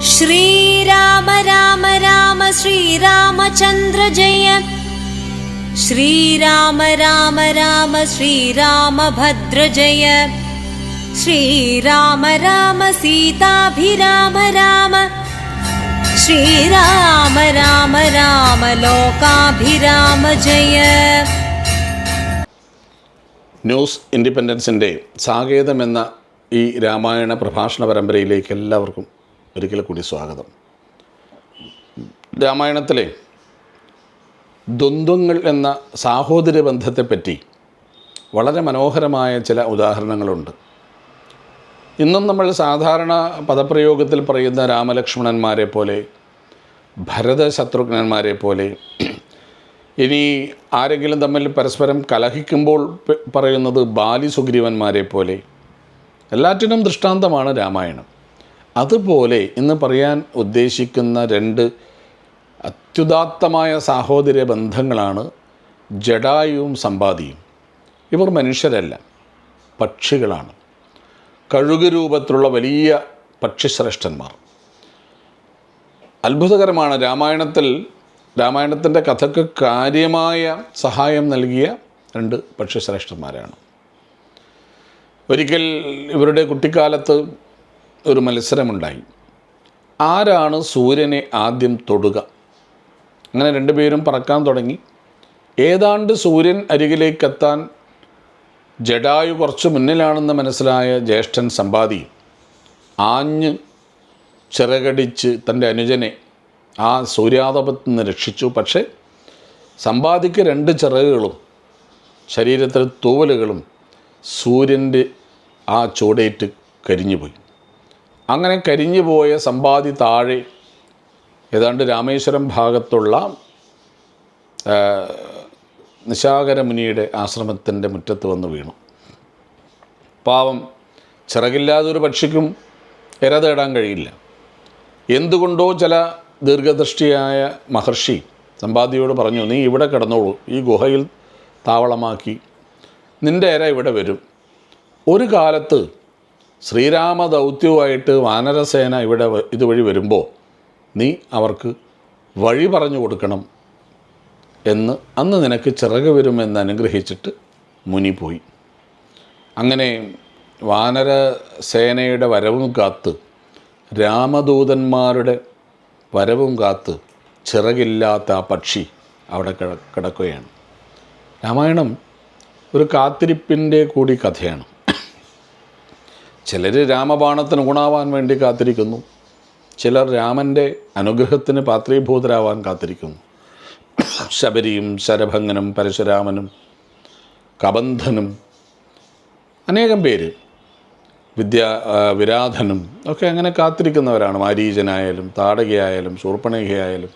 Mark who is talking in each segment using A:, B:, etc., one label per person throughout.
A: श्रीराम राम राम श्रीरामचन्द्र जय। श्रीराम राम राम श्रीरामभद्र जय। श्रीराम राम सीताभिराम राम। श्रीराम राम राम लोकाभिराम जय।
B: ന്യൂസ് ഇൻഡിപെൻഡൻസിൻ്റെ സാകേതമെന്ന ഈ രാമായണ പ്രഭാഷണ പരമ്പരയിലേക്ക് എല്ലാവർക്കും ഒരിക്കൽ കൂടി സ്വാഗതം. രാമായണത്തിലെ ദ്വന്ദ്വങ്ങൾ എന്ന സാഹോദര്യ ബന്ധത്തെപ്പറ്റി വളരെ മനോഹരമായ ചില ഉദാഹരണങ്ങളുണ്ട്. ഇന്നും നമ്മൾ സാധാരണ പദപ്രയോഗത്തിൽ പറയുന്ന രാമലക്ഷ്മണന്മാരെ പോലെ, ഭരതശത്രുഘ്നന്മാരെ പോലെ, ഇനി ആരെങ്കിലും തമ്മിൽ പരസ്പരം കലഹിക്കുമ്പോൾ പറയുന്നത് ബാലി സുഗ്രീവന്മാരെ പോലെ, എല്ലാറ്റിനും ദൃഷ്ടാന്തമാണ് രാമായണം. അതുപോലെ ഇന്ന് പറയാൻ ഉദ്ദേശിക്കുന്ന രണ്ട് അത്യുദാത്തമായ സാഹോദര്യ ബന്ധങ്ങളാണ് ജടായുവും സമ്പാദിയും. ഇവർ മനുഷ്യരല്ല, പക്ഷികളാണ്. കഴുക് രൂപത്തിലുള്ള വലിയ പക്ഷിശ്രേഷ്ഠന്മാർ. അത്ഭുതകരമാണ്. രാമായണത്തിൻ്റെ കഥയ്ക്ക് കാര്യമായ സഹായം നൽകിയ രണ്ട് പക്ഷിശ്രേഷ്ഠന്മാരാണ്. ഒരിക്കൽ ഇവരുടെ കുട്ടിക്കാലത്ത് ഒരു മത്സരമുണ്ടായി. ആരാണ് സൂര്യനെ ആദ്യം തൊടുക? അങ്ങനെ രണ്ടുപേരും പറക്കാൻ തുടങ്ങി. ഏതാണ്ട് സൂര്യൻ അരികിലേക്കെത്താൻ ജടായു കുറച്ച് മുന്നിലാണെന്ന് മനസ്സിലായ ജ്യേഷ്ഠൻ സമ്പാദി ആഞ്ഞ് ചിറകടിച്ച് തൻ്റെ അനുജനെ ആ സൂര്യാതപത്തിൽ നിന്ന് രക്ഷിച്ചു. പക്ഷേ സമ്പാദിക്ക് രണ്ട് ചിറകുകളും ശരീരത്തിൽ തൂവലുകളും സൂര്യൻ്റെ ആ ചൂടേറ്റ് കരിഞ്ഞുപോയി. അങ്ങനെ കരിഞ്ഞുപോയ സമ്പാദി താഴെ ഏതാണ്ട് രാമേശ്വരം ഭാഗത്തുള്ള നിശാകരമുനിയുടെ ആശ്രമത്തിൻ്റെ മുറ്റത്ത് വന്ന് വീണു. പാവം, ചിറകില്ലാതൊരു പക്ഷിക്കും ഇര തേടാൻ കഴിയില്ല. എന്തുകൊണ്ടോ ചില ദീർഘദൃഷ്ടിയായ മഹർഷി സമ്പാദിയോട് പറഞ്ഞു, നീ ഇവിടെ കിടന്നോളൂ, ഈ ഗുഹയിൽ താവളമാക്കി, നിൻ്റെ ഇര ഇവിടെ വരും. ഒരു കാലത്ത് ശ്രീരാമ ദൗത്യവുമായിട്ട് വാനരസേന ഇവിടെ ഇതുവഴി വരുമ്പോൾ നീ അവർക്ക് വഴി പറഞ്ഞു കൊടുക്കണം എന്ന് അന്ന് നിനക്ക് ചിറക് വരുമെന്ന് അനുഗ്രഹിച്ചിട്ട് മുനി പോയി. അങ്ങനെ വാനരസേനയുടെ വരവും കാത്ത്, രാമദൂതന്മാരുടെ വരവും കാത്ത് ചിറകില്ലാത്ത ആ പക്ഷി അവിടെ കിടക്കുകയാണ്. രാമായണം ഒരു കാത്തിരിപ്പിൻ്റെ കൂടി കഥയാണ്. ചിലർ രാമബാണത്തിന് ഗുണാവാൻ വേണ്ടി കാത്തിരിക്കുന്നു, ചിലർ രാമൻ്റെ അനുഗ്രഹത്തിന് പാത്രീഭൂതരാവാൻ കാത്തിരിക്കുന്നു. ശബരിയും ശരഭംഗനും പരശുരാമനും കബന്ധനും അനേകം പേര്, വിരാധനും ഒക്കെ അങ്ങനെ കാത്തിരിക്കുന്നവരാണ്. മാരീചനായാലും താടകയായാലും ശൂർപ്പണഖയായാലും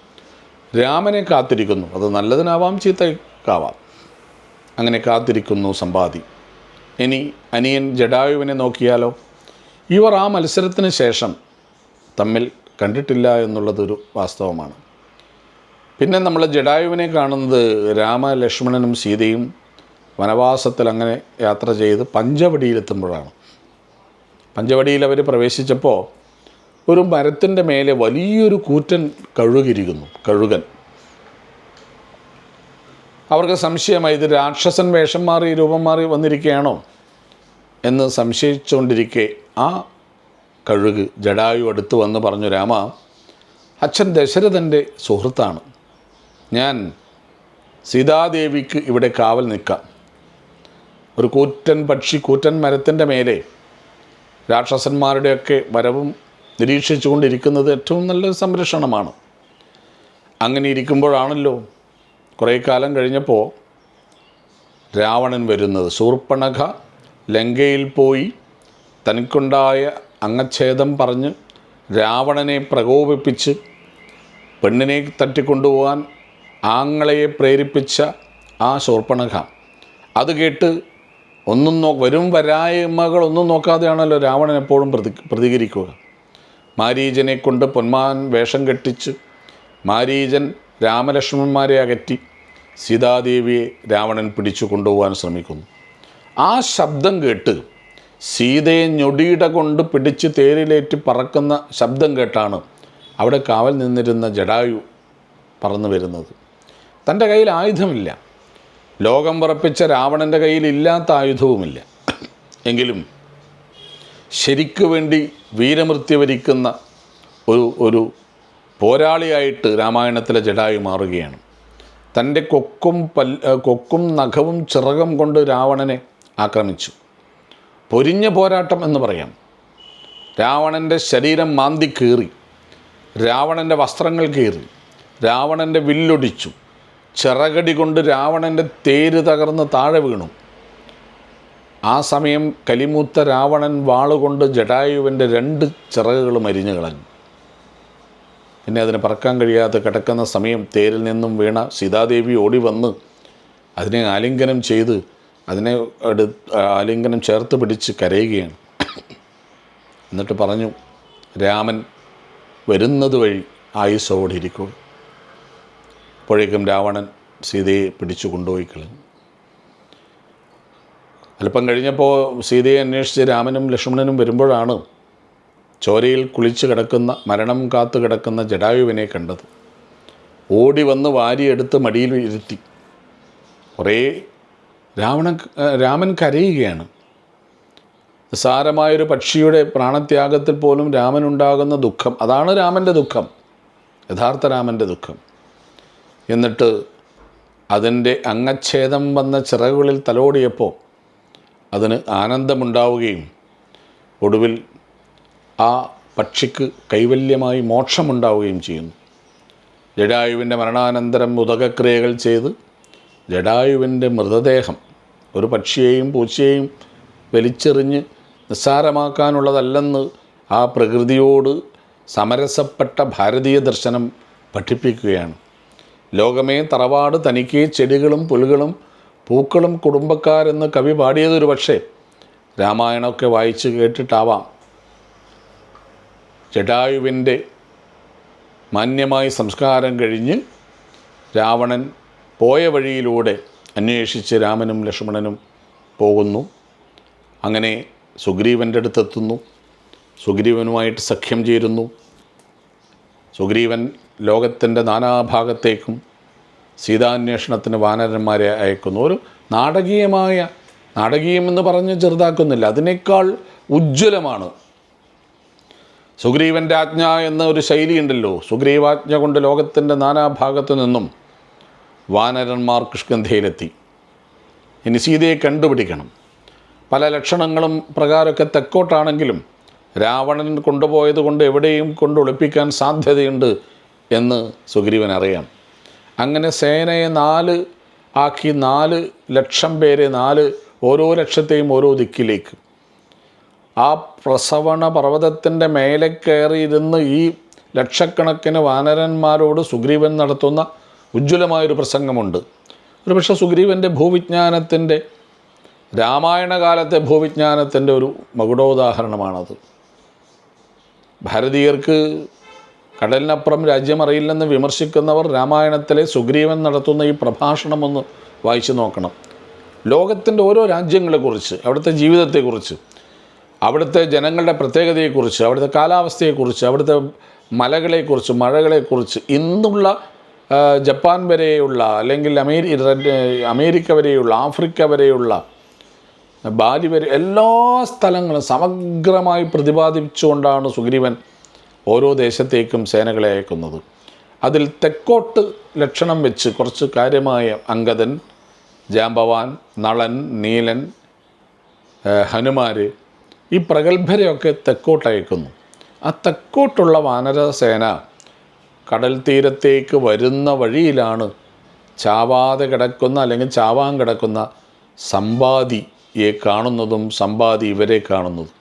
B: രാമനെ കാത്തിരിക്കുന്നു. അത് നല്ലതിനാവാം ചീത്തയ്ക്കാവാം. അങ്ങനെ കാത്തിരിക്കുന്നു സമ്പാദി. ഇനി അനിയൻ ജടായുവിനെ നോക്കിയാലോ? ഇവർ ആ മത്സരത്തിന് ശേഷം തമ്മിൽ കണ്ടിട്ടില്ല എന്നുള്ളതൊരു വാസ്തവമാണ്. പിന്നെ നമ്മൾ ജടായുവിനെ കാണുന്നത് രാമലക്ഷ്മണനും സീതയും വനവാസത്തിൽ അങ്ങനെ യാത്ര ചെയ്ത് പഞ്ചവടിയിലെത്തുമ്പോഴാണ്. പഞ്ചവടിയിൽ അവർ പ്രവേശിച്ചപ്പോൾ ഒരു മരത്തിൻ്റെ മേലെ വലിയൊരു കൂറ്റൻ കഴുകിരിക്കുന്നു. കഴുകൻ. അവർക്ക് സംശയമായി, ഇത് രാക്ഷസൻ വേഷം മാറി രൂപം മാറി വന്നിരിക്കുകയാണോ എന്ന് സംശയിച്ചുകൊണ്ടിരിക്കെ ആ കഴുക് ജടായു അടുത്ത് വന്ന് പറഞ്ഞു, രാമ, അച്ഛൻ ദശരഥൻ്റെ സുഹൃത്താണ്. ഞാൻ സീതാദേവിക്ക് ഇവിടെ കാവൽ നിൽക്കാം. ഒരു കൂറ്റൻ പക്ഷി കൂറ്റൻ മരത്തിൻ്റെ മേലെ രാക്ഷസന്മാരുടെയൊക്കെ വരവും നിരീക്ഷിച്ചു കൊണ്ടിരിക്കുന്നത് ഏറ്റവും നല്ലൊരു സംരക്ഷണമാണ്. അങ്ങനെ ഇരിക്കുമ്പോഴാണല്ലോ കുറേ കാലം കഴിഞ്ഞപ്പോൾ രാവണൻ വരുന്നത്. ശൂർപ്പണഖ ലങ്കയിൽ പോയി തനിക്കുണ്ടായ അംഗച്ഛേദം പറഞ്ഞ് രാവണനെ പ്രകോപിപ്പിച്ച് പെണ്ണിനെ തട്ടിക്കൊണ്ടുപോകാൻ ആങ്ങളയെ പ്രേരിപ്പിച്ച ആ ശൂർപ്പണഖ അത് കേട്ട് വരും വരായ്മകളൊന്നും നോക്കാതെയാണല്ലോ രാവണൻ എപ്പോഴും പ്രതികരിക്കുക. മാരീചനെ കൊണ്ട് പൊന്മാൻ വേഷം കെട്ടിച്ച് മാരീചൻ രാമലക്ഷ്മണന്മാരെ അകറ്റി സീതാദേവിയെ രാവണൻ പിടിച്ചു കൊണ്ടുപോകാൻ ശ്രമിക്കുന്നു. ആ ശബ്ദം കേട്ട് സീതയെ ഞൊടിയിട കൊണ്ട് പിടിച്ച് തേരിലേറ്റ് പറക്കുന്ന ശബ്ദം കേട്ടാണ് അവിടെ കാവൽ നിന്നിരുന്ന ജടായു പറന്നു വരുന്നത്. തൻ്റെ കയ്യിൽ ആയുധമില്ല, ലോകം വിറപ്പിച്ച രാവണൻ്റെ കയ്യിൽ ഇല്ലാത്ത ആയുധവുമില്ല. എങ്കിലും ശരിക്കു വേണ്ടി വീരമൃത്യു വരിക്കുന്ന ഒരു പോരാളിയായിട്ട് രാമായണത്തിലെ ജടായു മാറുകയാണ്. തൻ്റെ കൊക്കും നഖവും ചിറകും കൊണ്ട് രാവണനെ ആക്രമിച്ചു. പൊരിഞ്ഞ പോരാട്ടം എന്ന് പറയാം. രാവണൻ്റെ ശരീരം മാന്തി കീറി, രാവണൻ്റെ വസ്ത്രങ്ങൾ കീറി, രാവണൻ്റെ വില്ലൊടിച്ചു. ചിറകടി കൊണ്ട് രാവണൻ്റെ തേര് തകർന്ന് താഴെ വീണു. ആ സമയം കലിമൂത്ത രാവണൻ വാളുകൊണ്ട് ജടായുവിൻ്റെ 2 ചിറകുകളും അരിഞ്ഞു കളഞ്ഞു. പിന്നെ അതിന് പറക്കാൻ കഴിയാതെ കിടക്കുന്ന സമയം തേരിൽ നിന്നും വീണ സീതാദേവി ഓടി വന്ന് അതിനെ ആലിംഗനം ചെയ്ത് ആലിംഗനം ചേർത്ത് പിടിച്ച് കരയുകയാണ്. എന്നിട്ട് പറഞ്ഞു, രാമൻ വരുന്നത് വഴി ആയുസ്സോടെ ഇരിക്കുക. അപ്പോഴേക്കും രാവണൻ സീതയെ പിടിച്ചു കൊണ്ടുപോയി കളഞ്ഞു. അല്പം കഴിഞ്ഞപ്പോൾ സീതയെ അന്വേഷിച്ച് രാമനും ലക്ഷ്മണനും വരുമ്പോഴാണ് ചോരയിൽ കുളിച്ച് കിടക്കുന്ന, മരണം കാത്തു കിടക്കുന്ന ജടായുവിനെ കണ്ടത്. ഓടി വന്ന് വാരിയെടുത്ത് മടിയിൽ ഇരുത്തി. കുറേ രാമൻ കരയുകയാണ്. നിസ്സാരമായൊരു പക്ഷിയുടെ പ്രാണത്യാഗത്തിൽ പോലും രാമനുണ്ടാകുന്ന ദുഃഖം, അതാണ് രാമൻ്റെ ദുഃഖം, യഥാർത്ഥ രാമൻ്റെ ദുഃഖം. എന്നിട്ട് അതിൻ്റെ അംഗച്ഛേദം വന്ന ചിറകുകളിൽ തലോടിയപ്പോൾ അതിന് ആനന്ദമുണ്ടാവുകയും ഒടുവിൽ ആ പക്ഷിക്ക് കൈവല്യമായി മോക്ഷമുണ്ടാവുകയും ചെയ്യുന്നു. ജടായുവിൻ്റെ മരണാനന്തരം ഉദകക്രിയകൾ ചെയ്ത് ജടായുവിൻ്റെ മൃതദേഹം ഒരു പക്ഷിയെയും പൂച്ചയെയും വലിച്ചെറിഞ്ഞ് നിസ്സാരമാക്കാനുള്ളതല്ലെന്ന് ആ പ്രകൃതിയോട് സമരസപ്പെട്ട ഭാരതീയ ദർശനം പഠിപ്പിക്കുകയാണ്. ലോകമേ തറവാട് തനിക്ക് ചെടികളും പുലുകളും പൂക്കളും കുടുംബക്കാരെന്ന് കവി പാടിയതൊരു പക്ഷേ രാമായണമൊക്കെ വായിച്ച് കേട്ടിട്ടാവാം. ജടായുവിൻ്റെ മാന്യമായ സംസ്കാരം കഴിഞ്ഞ് രാവണൻ പോയ വഴിയിലൂടെ അന്വേഷിച്ച് രാമനും ലക്ഷ്മണനും പോകുന്നു. അങ്ങനെ സുഗ്രീവൻ്റെ അടുത്തെത്തുന്നു. സുഗ്രീവനുമായിട്ട് സഖ്യം ചേരുന്നു. സുഗ്രീവൻ ലോകത്തിൻ്റെ നാനാഭാഗത്തേക്കും സീതാന്വേഷണത്തിന് വാനരന്മാരെ അയക്കുന്നു. ഒരു നാടകീയമെന്ന് പറഞ്ഞ് ചെറുതാക്കുന്നില്ല, അതിനേക്കാൾ ഉജ്ജ്വലമാണ്. സുഗ്രീവൻ്റെ ആജ്ഞ എന്ന ഒരു ശൈലിയുണ്ടല്ലോ. സുഗ്രീവാജ്ഞ കൊണ്ട് ലോകത്തിൻ്റെ നാനാഭാഗത്തു നിന്നും വാനരന്മാർ കിഷ്കിന്ധയിലെത്തി. ഇനി സീതയെ കണ്ടുപിടിക്കണം. പല ലക്ഷണങ്ങളും പ്രകാരമൊക്കെ തെക്കോട്ടാണെങ്കിലും രാവണൻ കൊണ്ടുപോയത് കൊണ്ട് എവിടെയും കൊണ്ട് ഒളിപ്പിക്കാൻ സാധ്യതയുണ്ട് എന്ന് സുഗ്രീവൻ അറിയാം. അങ്ങനെ സേനയെ 4 ആക്കി 4 ലക്ഷം പേരെ ഓരോ ലക്ഷത്തെയും ഓരോ ദിക്കിലേക്ക് ആ പ്രസവണ പർവ്വതത്തിൻ്റെ മേലെ കയറിയിരുന്ന് ഈ ലക്ഷക്കണക്കിന് വാനരന്മാരോട് സുഗ്രീവൻ നടത്തുന്ന ഉജ്ജ്വലമായൊരു പ്രസംഗമുണ്ട്. ഒരു പക്ഷേ സുഗ്രീവൻ്റെ ഭൂവിജ്ഞാനത്തിൻ്റെ, രാമായണകാലത്തെ ഭൂവിജ്ഞാനത്തിൻ്റെ ഒരു മകുടോദാഹരണമാണത്. ഭാരതീയർക്ക് കടലിനപ്പുറം രാജ്യമറിയില്ലെന്ന് വിമർശിക്കുന്നവർ രാമായണത്തിലെ സുഗ്രീവൻ നടത്തുന്ന ഈ പ്രഭാഷണമൊന്ന് വായിച്ചു നോക്കണം. ലോകത്തിൻ്റെ ഓരോ രാജ്യങ്ങളെക്കുറിച്ച്, അവിടുത്തെ ജീവിതത്തെക്കുറിച്ച്, അവിടുത്തെ ജനങ്ങളുടെ പ്രത്യേകതയെക്കുറിച്ച്, അവിടുത്തെ കാലാവസ്ഥയെക്കുറിച്ച്, അവിടുത്തെ മലകളെക്കുറിച്ച്, മഴകളെക്കുറിച്ച്, ഇന്നുള്ള ജപ്പാൻ വരെയുള്ള, അല്ലെങ്കിൽ അമേരിക്ക വരെയുള്ള, ആഫ്രിക്ക വരെയുള്ള, ബാലി വരെ എല്ലാ സ്ഥലങ്ങളും സമഗ്രമായി പ്രതിപാദിച്ചുകൊണ്ടാണ് സുഗ്രീവൻ ഓരോ ദേശത്തേക്കും സേനകളെ അയക്കുന്നത്. അതിൽ തെക്കോട്ട് ലക്ഷണം വെച്ച് കുറച്ച് കാര്യമായ അംഗദൻ, ജാംബവാൻ, നളൻ, നീലൻ, ഹനുമാർ, ഈ പ്രഗത്ഭരെയൊക്കെ തെക്കോട്ട് അയക്കുന്നു. ആ തെക്കോട്ടുള്ള വാനരസേന കടൽ തീരത്തേക്ക് വരുന്ന വഴിയിലാണ് ചാവാതെ കിടക്കുന്ന, അല്ലെങ്കിൽ ചാവാൻ കിടക്കുന്ന സമ്പാദിയെ കാണുന്നതും സമ്പാദി ഇവരെ കാണുന്നതും.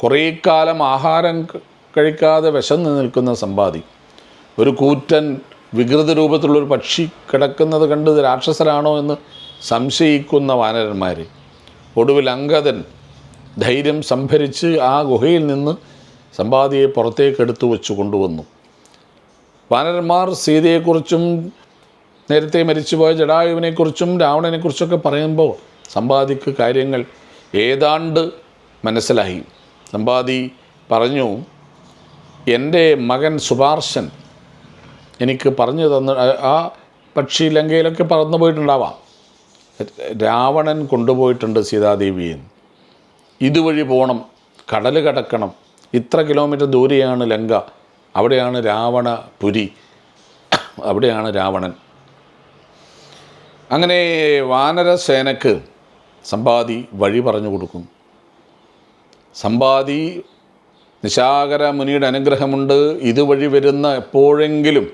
B: കുറേ കാലം ആഹാരം കഴിക്കാതെ വിശന്ന് നിൽക്കുന്ന സമ്പാദി, ഒരു കൂറ്റൻ വികൃത രൂപത്തിലുള്ളൊരു പക്ഷി കിടക്കുന്നത് കണ്ട് ഇത് രാക്ഷസരാണോ എന്ന് സംശയിക്കുന്ന വാനരന്മാർ. ഒടുവിൽ അംഗദൻ ധൈര്യം സംഭരിച്ച് ആ ഗുഹയിൽ നിന്ന് സമ്പാദിയെ പുറത്തേക്ക് എടുത്തു വെച്ച് കൊണ്ടുവന്നു. വാനരന്മാർ സീതയെക്കുറിച്ചും നേരത്തെ മരിച്ചുപോയ ജടായുവിനെക്കുറിച്ചും രാവണനെക്കുറിച്ചൊക്കെ പറയുമ്പോൾ സമ്പാദിക്ക് കാര്യങ്ങൾ ഏതാണ്ട് മനസ്സിലായി. സമ്പാദി പറഞ്ഞു, എൻ്റെ മകൻ സുപാർശൻ എനിക്ക് പറഞ്ഞു തന്ന്, ആ പക്ഷി ലങ്കയിലൊക്കെ പറന്നു പോയിട്ടുണ്ടാവാം, രാവണൻ കൊണ്ടുപോയിട്ടുണ്ട് സീതാദേവിയെ. ഇതുവഴി പോകണം, കടൽ കടക്കണം, ഇത്ര കിലോമീറ്റർ ദൂരെയാണ് ലങ്ക, അവിടെയാണ് രാവണപുരി, അവിടെയാണ് രാവണൻ. അങ്ങനെ വാനരസേനക്ക് സമ്പാതി വഴി പറഞ്ഞു കൊടുക്കും. സമ്പാതി നിശാകര മുനിയുടെ അനുഗ്രഹമുണ്ട്, ഇതുവഴി വരുന്ന എപ്പോഴെങ്കിലും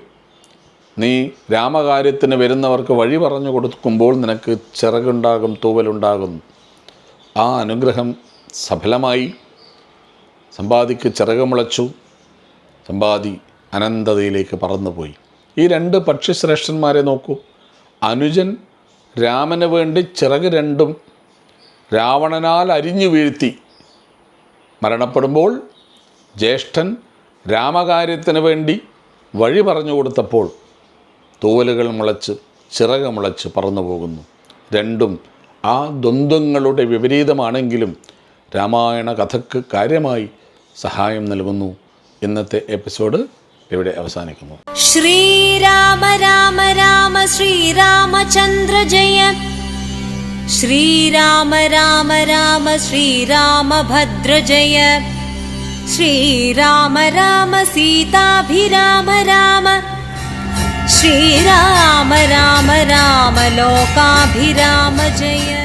B: നീ രാമകാര്യത്തിന് വരുന്നവർക്ക് വഴി പറഞ്ഞു കൊടുക്കുമ്പോൾ നിനക്ക് ചിറകുണ്ടാകും, തൂവലുണ്ടാകും. ആ അനുഗ്രഹം സഫലമായി. സമ്പാദിക്ക് ചിറക് മുളച്ചു. സമ്പാതി അനന്തതയിലേക്ക് പറന്നുപോയി. ഈ രണ്ട് പക്ഷിശ്രേഷ്ഠന്മാരെ നോക്കൂ. അനുജൻ രാമന് വേണ്ടി ചിറക് രണ്ടും രാവണനാൽ അരിഞ്ഞു വീഴ്ത്തി മരണപ്പെടുമ്പോൾ, ജ്യേഷ്ഠൻ രാമകാര്യത്തിന് വേണ്ടി വഴി പറഞ്ഞു കൊടുത്തപ്പോൾ തൂവലുകൾ മുളച്ച് ചിറക് മുളച്ച് പറന്നു പോകുന്നു. രണ്ടും ആ ദ്വന്ദ്വങ്ങളുടെ വിപരീതമാണെങ്കിലും രാമായണ കഥയ്ക്ക് കാര്യമായി സഹായം നൽകുന്നു. ഇന്നത്തെ എപ്പിസോഡ് ഇവിടെ അവസാനിക്കുന്നു.
A: ശ്രീരാമ രാമ രാമ ശ്രീരാമചന്ദ്ര ജയ. ശ്രീരാമ രാമ രാമ ശ്രീരാമഭദ്ര ജയ. ശ്രീരാമ രാമ സീതാഭിരാമ രാമ. ശ്രീരാമ രാമ രാമ ലോകാഭിരാമ ജയ.